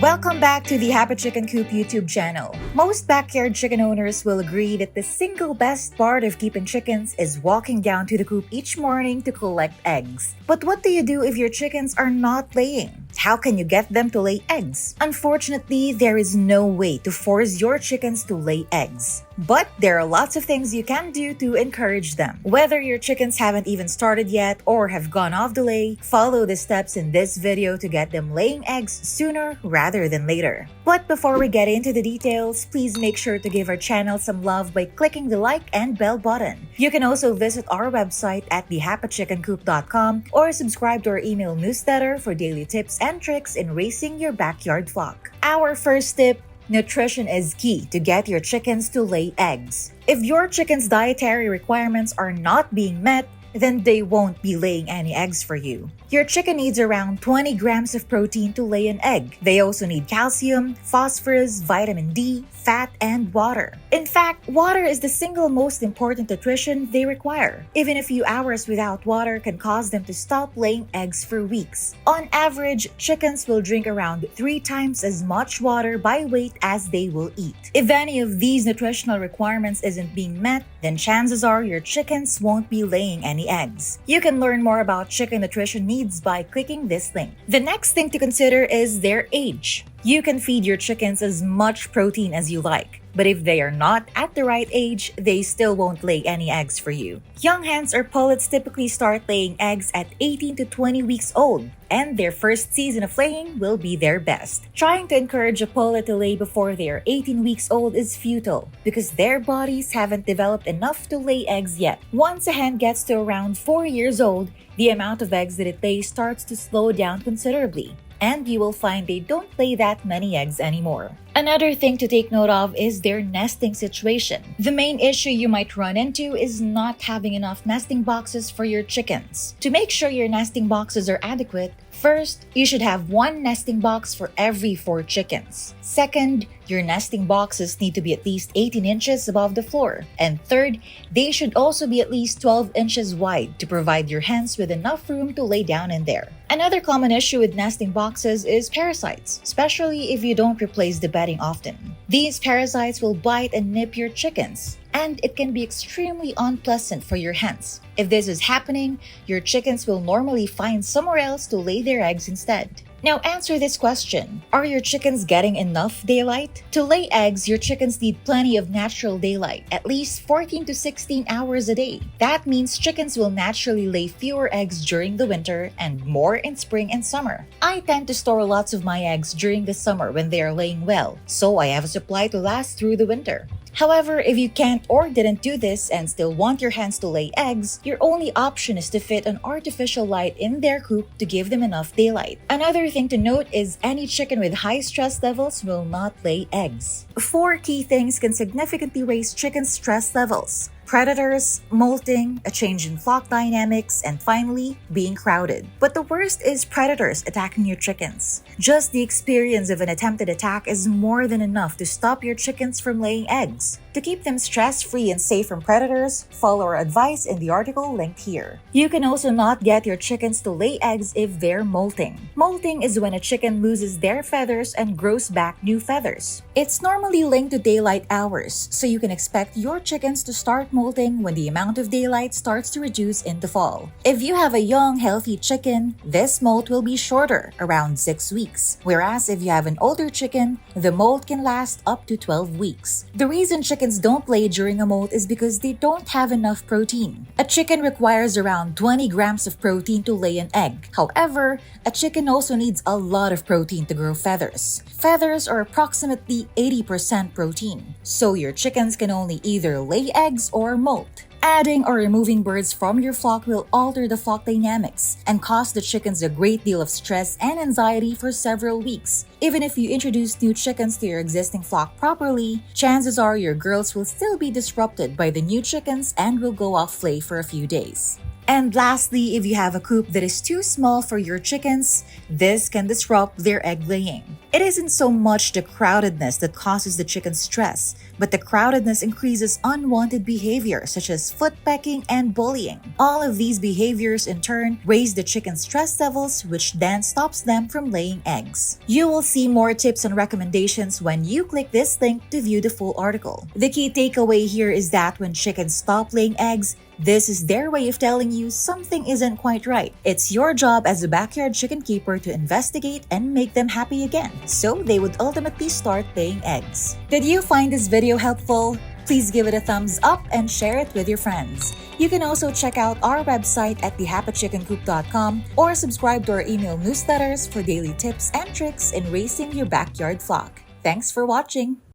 Welcome back to the Happy Chicken Coop YouTube channel. Most backyard chicken owners will agree that the single best part of keeping chickens is walking down to the coop each morning to collect eggs. But what do you do if your chickens are not laying? How can you get them to lay eggs? Unfortunately, there is no way to force your chickens to lay eggs. But there are lots of things you can do to encourage them. Whether your chickens haven't even started yet or have gone off the lay, follow the steps in this video to get them laying eggs sooner rather than later. But before we get into the details, please make sure to give our channel some love by clicking the like and bell button. You can also visit our website at thehappychickencoop.com or subscribe to our email newsletter for daily tips and tricks in raising your backyard flock. Our first tip: nutrition is key to get your chickens to lay eggs. If your chicken's dietary requirements are not being met, then they won't be laying any eggs for you. Your chicken needs around 20 grams of protein to lay an egg. They also need calcium, phosphorus, vitamin D, fat, and water. In fact, water is the single most important nutrition they require. Even a few hours without water can cause them to stop laying eggs for weeks. On average, chickens will drink around 3 times as much water by weight as they will eat. If any of these nutritional requirements isn't being met, then chances are your chickens won't be laying any eggs. You can learn more about chicken nutrition needs by clicking this link. The next thing to consider is their age. You can feed your chickens as much protein as you like, but if they are not at the right age, they still won't lay any eggs for you. Young hens or pullets typically start laying eggs at 18 to 20 weeks old, and their first season of laying will be their best. Trying to encourage a pullet to lay before they are 18 weeks old is futile because their bodies haven't developed enough to lay eggs yet. Once a hen gets to around 4 years old, the amount of eggs that it lays starts to slow down considerably, and you will find they don't lay that many eggs anymore. Another thing to take note of is their nesting situation. The main issue you might run into is not having enough nesting boxes for your chickens. To make sure your nesting boxes are adequate, first, you should have 1 nesting box for every 4 chickens. Second, your nesting boxes need to be at least 18 inches above the floor. And third, they should also be at least 12 inches wide to provide your hens with enough room to lay down in there. Another common issue with nesting boxes is parasites, especially if you don't replace the bedding often. These parasites will bite and nip your chickens, and it can be extremely unpleasant for your hens. If this is happening, your chickens will normally find somewhere else to lay their eggs instead. Now answer this question: are your chickens getting enough daylight? To lay eggs, your chickens need plenty of natural daylight, at least 14 to 16 hours a day. That means chickens will naturally lay fewer eggs during the winter and more in spring and summer. I tend to store lots of my eggs during the summer when they are laying well, so I have a supply to last through the winter. However, if you can't or didn't do this and still want your hens to lay eggs, your only option is to fit an artificial light in their coop to give them enough daylight. Another thing to note is any chicken with high stress levels will not lay eggs. 4 key things can significantly raise chicken stress levels: predators, molting, a change in flock dynamics, and finally, being crowded. But the worst is predators attacking your chickens. Just the experience of an attempted attack is more than enough to stop your chickens from laying eggs. To keep them stress-free and safe from predators, follow our advice in the article linked here. You can also not get your chickens to lay eggs if they're molting. Molting is when a chicken loses their feathers and grows back new feathers. It's normally linked to daylight hours, so you can expect your chickens to start molting when the amount of daylight starts to reduce in the fall. If you have a young, healthy chicken, this molt will be shorter, around 6 weeks. Whereas if you have an older chicken, the molt can last up to 12 weeks. The reason chickens don't lay during a molt is because they don't have enough protein. A chicken requires around 20 grams of protein to lay an egg. However, a chicken also needs a lot of protein to grow feathers. Feathers are approximately 80% protein, so your chickens can only either lay eggs or molt. Adding or removing birds from your flock will alter the flock dynamics and cause the chickens a great deal of stress and anxiety for several weeks. Even if you introduce new chickens to your existing flock properly, chances are your girls will still be disrupted by the new chickens and will go off lay for a few days. And lastly, if you have a coop that is too small for your chickens, this can disrupt their egg laying. It isn't so much the crowdedness that causes the chicken stress, but the crowdedness increases unwanted behavior such as foot pecking and bullying. All of these behaviors in turn raise the chicken's stress levels, which then stops them from laying eggs. You will see more tips and recommendations when you click this link to view the full article. The key takeaway here is that when chickens stop laying eggs, this is their way of telling you something isn't quite right. It's your job as a backyard chicken keeper to investigate and make them happy again, so they would ultimately start laying eggs. Did you find this video helpful? Please give it a thumbs up and share it with your friends. You can also check out our website at thehappychickencoop.com or subscribe to our email newsletters for daily tips and tricks in raising your backyard flock. Thanks for watching!